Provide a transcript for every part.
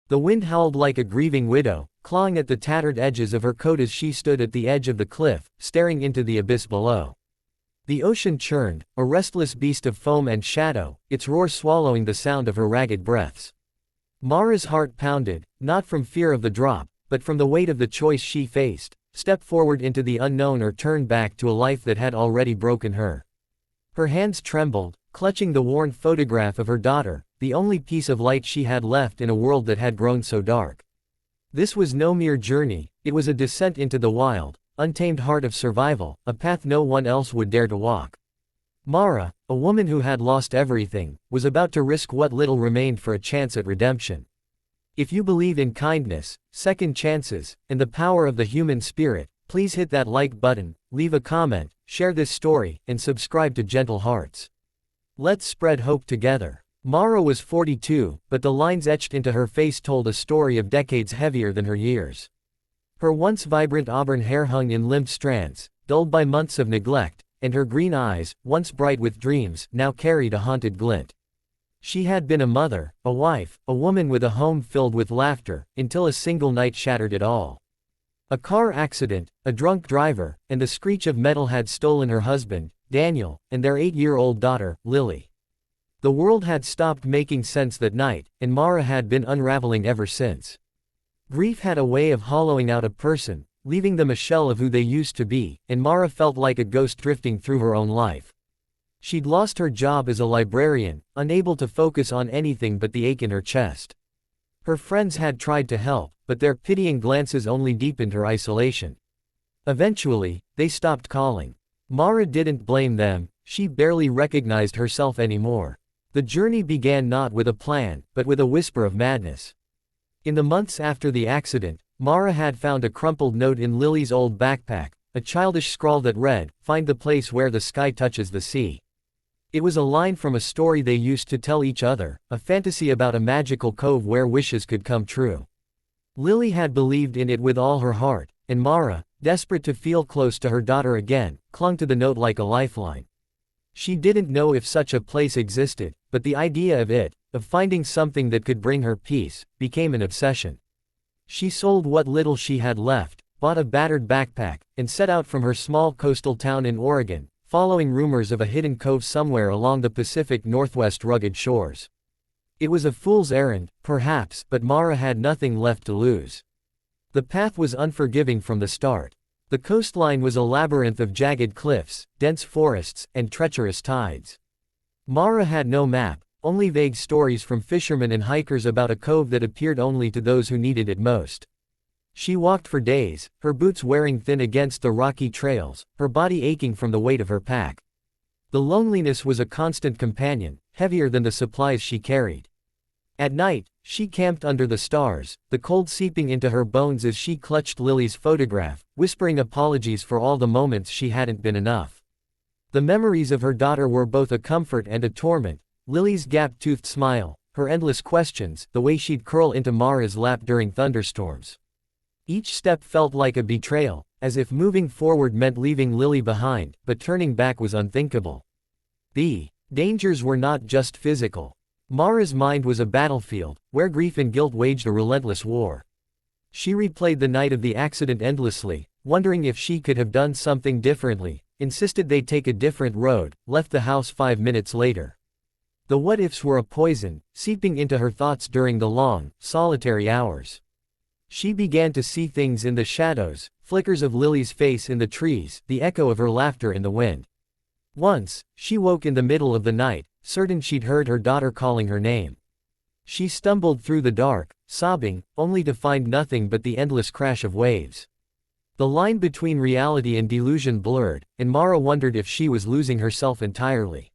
The wind howled like a grieving widow, clawing at the tattered edges of her coat as she stood at the edge of the cliff, staring into the abyss below. The ocean churned, a restless beast of foam and shadow, its roar swallowing the sound of her ragged breaths. Mara's heart pounded, not from fear of the drop, but from the weight of the choice she faced: step forward into the unknown or turn back to a life that had already broken her. Her hands trembled, clutching the worn photograph of her daughter, the only piece of light she had left in a world that had grown so dark. This was no mere journey, it was a descent into the wild, untamed heart of survival, a path no one else would dare to walk. Mara, a woman who had lost everything, was about to risk what little remained for a chance at redemption. If you believe in kindness, second chances, and the power of the human spirit, please hit that like button, leave a comment, share this story, and subscribe to Gentle Hearts. Let's spread hope together. Mara was 42, but the lines etched into her face told a story of decades heavier than her years. Her once vibrant auburn hair hung in limp strands, dulled by months of neglect, and her green eyes, once bright with dreams, now carried a haunted glint. She had been a mother, a wife, a woman with a home filled with laughter, until a single night shattered it all. A car accident, a drunk driver, and the screech of metal had stolen her husband, Daniel, and their 8-year-old daughter, Lily. The world had stopped making sense that night, and Mara had been unraveling ever since. Grief had a way of hollowing out a person, leaving them a shell of who they used to be, and Mara felt like a ghost drifting through her own life. She'd lost her job as a librarian, unable to focus on anything but the ache in her chest. Her friends had tried to help, but their pitying glances only deepened her isolation. Eventually, they stopped calling. Mara didn't blame them, she barely recognized herself anymore. The journey began not with a plan, but with a whisper of madness. In the months after the accident, Mara had found a crumpled note in Lily's old backpack, a childish scrawl that read, "Find the place where the sky touches the sea." It was a line from a story they used to tell each other, a fantasy about a magical cove where wishes could come true. Lily had believed in it with all her heart, and Mara, desperate to feel close to her daughter again, clung to the note like a lifeline. She didn't know if such a place existed, but the idea of it, of finding something that could bring her peace, became an obsession. She sold what little she had left, bought a battered backpack, and set out from her small coastal town in Oregon, following rumors of a hidden cove somewhere along the Pacific Northwest rugged shores. It was a fool's errand, perhaps, but Mara had nothing left to lose. The path was unforgiving from the start. The coastline was a labyrinth of jagged cliffs, dense forests, and treacherous tides. Mara had no map, only vague stories from fishermen and hikers about a cove that appeared only to those who needed it most. She walked for days, her boots wearing thin against the rocky trails, her body aching from the weight of her pack. The loneliness was a constant companion, heavier than the supplies she carried. At night, she camped under the stars, the cold seeping into her bones as she clutched Lily's photograph, whispering apologies for all the moments she hadn't been enough. The memories of her daughter were both a comfort and a torment: Lily's gap-toothed smile, her endless questions, the way she'd curl into Mara's lap during thunderstorms. Each step felt like a betrayal, as if moving forward meant leaving Lily behind, but turning back was unthinkable. The dangers were not just physical. Mara's mind was a battlefield, where grief and guilt waged a relentless war. She replayed the night of the accident endlessly, wondering if she could have done something differently, insisted they take a different road, left the house 5 minutes later. The what-ifs were a poison, seeping into her thoughts during the long, solitary hours. She began to see things in the shadows, flickers of Lily's face in the trees, the echo of her laughter in the wind. Once, she woke in the middle of the night, certain she'd heard her daughter calling her name. She stumbled through the dark, sobbing, only to find nothing but the endless crash of waves. The line between reality and delusion blurred, and Mara wondered if she was losing herself entirely.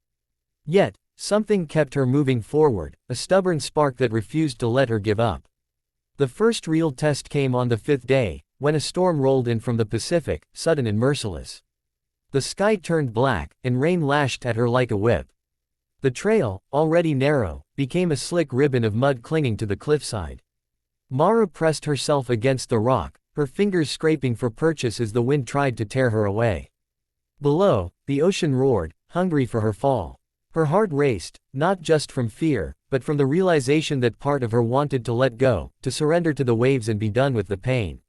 Yet, something kept her moving forward, a stubborn spark that refused to let her give up. The first real test came on the 5th day, when a storm rolled in from the Pacific, sudden and merciless. The sky turned black, and rain lashed at her like a whip. The trail, already narrow, became a slick ribbon of mud clinging to the cliffside. Mara pressed herself against the rock, her fingers scraping for purchase as the wind tried to tear her away. Below, the ocean roared, hungry for her fall. Her heart raced, not just from fear, but from the realization that part of her wanted to let go, to surrender to the waves and be done with the pain.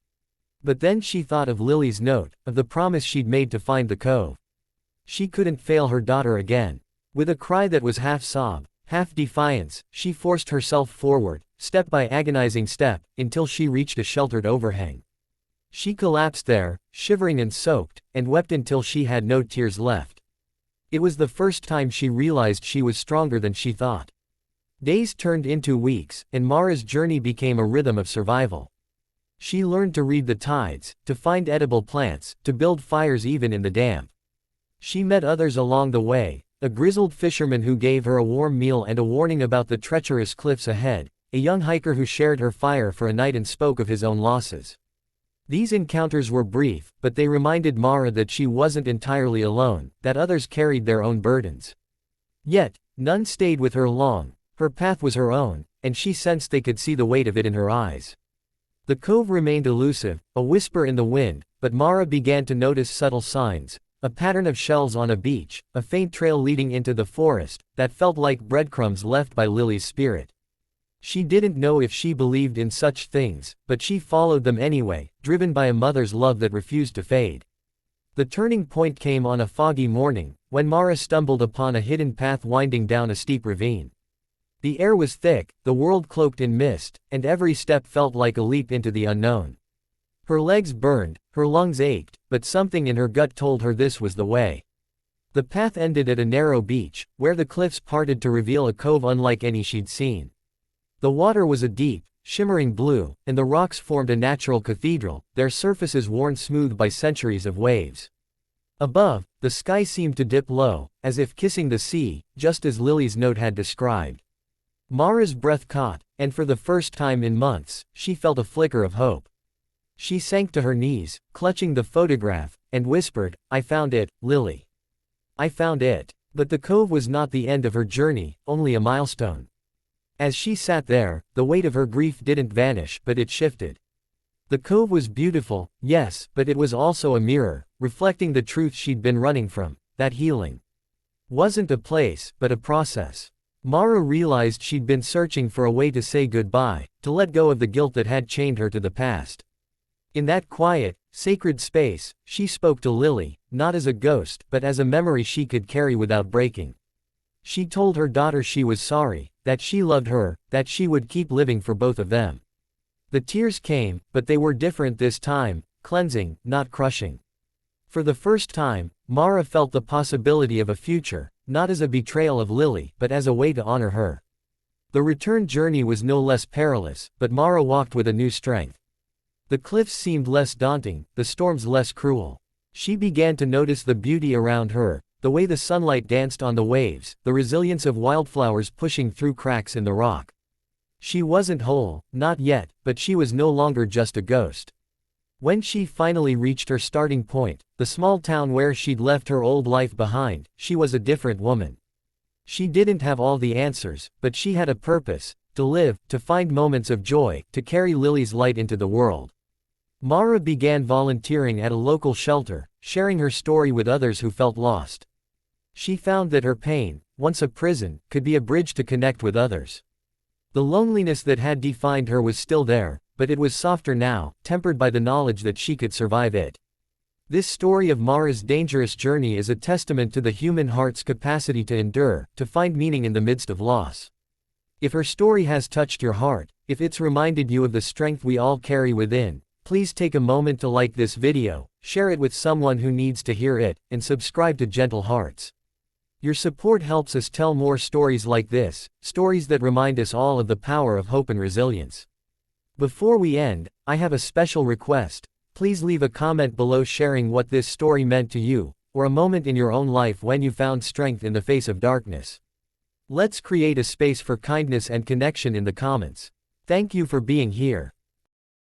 But then she thought of Lily's note, of the promise she'd made to find the cove. She couldn't fail her daughter again. With a cry that was half sob, half defiance, she forced herself forward, step by agonizing step, until she reached a sheltered overhang. She collapsed there, shivering and soaked, and wept until she had no tears left. It was the first time she realized she was stronger than she thought. Days turned into weeks, and Mara's journey became a rhythm of survival. She learned to read the tides, to find edible plants, to build fires even in the damp. She met others along the way, a grizzled fisherman who gave her a warm meal and a warning about the treacherous cliffs ahead, a young hiker who shared her fire for a night and spoke of his own losses. These encounters were brief, but they reminded Mara that she wasn't entirely alone, that others carried their own burdens. Yet, none stayed with her long. Her path was her own, and she sensed they could see the weight of it in her eyes. The cove remained elusive, a whisper in the wind, but Mara began to notice subtle signs, a pattern of shells on a beach, a faint trail leading into the forest, that felt like breadcrumbs left by Lily's spirit. She didn't know if she believed in such things, but she followed them anyway, driven by a mother's love that refused to fade. The turning point came on a foggy morning, when Mara stumbled upon a hidden path winding down a steep ravine. The air was thick, the world cloaked in mist, and every step felt like a leap into the unknown. Her legs burned, her lungs ached, but something in her gut told her this was the way. The path ended at a narrow beach, where the cliffs parted to reveal a cove unlike any she'd seen. The water was a deep, shimmering blue, and the rocks formed a natural cathedral, their surfaces worn smooth by centuries of waves. Above, the sky seemed to dip low, as if kissing the sea, just as Lily's note had described. Mara's breath caught, and for the first time in months, she felt a flicker of hope. She sank to her knees, clutching the photograph, and whispered, "I found it, Lily. I found it." But the cove was not the end of her journey, only a milestone. As she sat there, the weight of her grief didn't vanish, but it shifted. The cove was beautiful, yes, but it was also a mirror, reflecting the truth she'd been running from, that healing wasn't a place, but a process. Mara realized she'd been searching for a way to say goodbye, to let go of the guilt that had chained her to the past. In that quiet, sacred space, she spoke to Lily, not as a ghost, but as a memory she could carry without breaking. She told her daughter she was sorry, that she loved her, that she would keep living for both of them. The tears came, but they were different this time, cleansing, not crushing. For the first time, Mara felt the possibility of a future, not as a betrayal of Lily, but as a way to honor her. The return journey was no less perilous, but Mara walked with a new strength. The cliffs seemed less daunting, the storms less cruel. She began to notice the beauty around her, the way the sunlight danced on the waves, the resilience of wildflowers pushing through cracks in the rock. She wasn't whole, not yet, but she was no longer just a ghost. When she finally reached her starting point, the small town where she'd left her old life behind, she was a different woman. She didn't have all the answers, but she had a purpose, to live, to find moments of joy, to carry Lily's light into the world. Mara began volunteering at a local shelter, sharing her story with others who felt lost. She found that her pain, once a prison, could be a bridge to connect with others. The loneliness that had defined her was still there, but it was softer now, tempered by the knowledge that she could survive it. This story of Mara's dangerous journey is a testament to the human heart's capacity to endure, to find meaning in the midst of loss. If her story has touched your heart, if it's reminded you of the strength we all carry within, please take a moment to like this video, share it with someone who needs to hear it, and subscribe to Gentle Hearts. Your support helps us tell more stories like this, stories that remind us all of the power of hope and resilience. Before we end, I have a special request. Please leave a comment below sharing what this story meant to you, or a moment in your own life when you found strength in the face of darkness. Let's create a space for kindness and connection in the comments. Thank you for being here.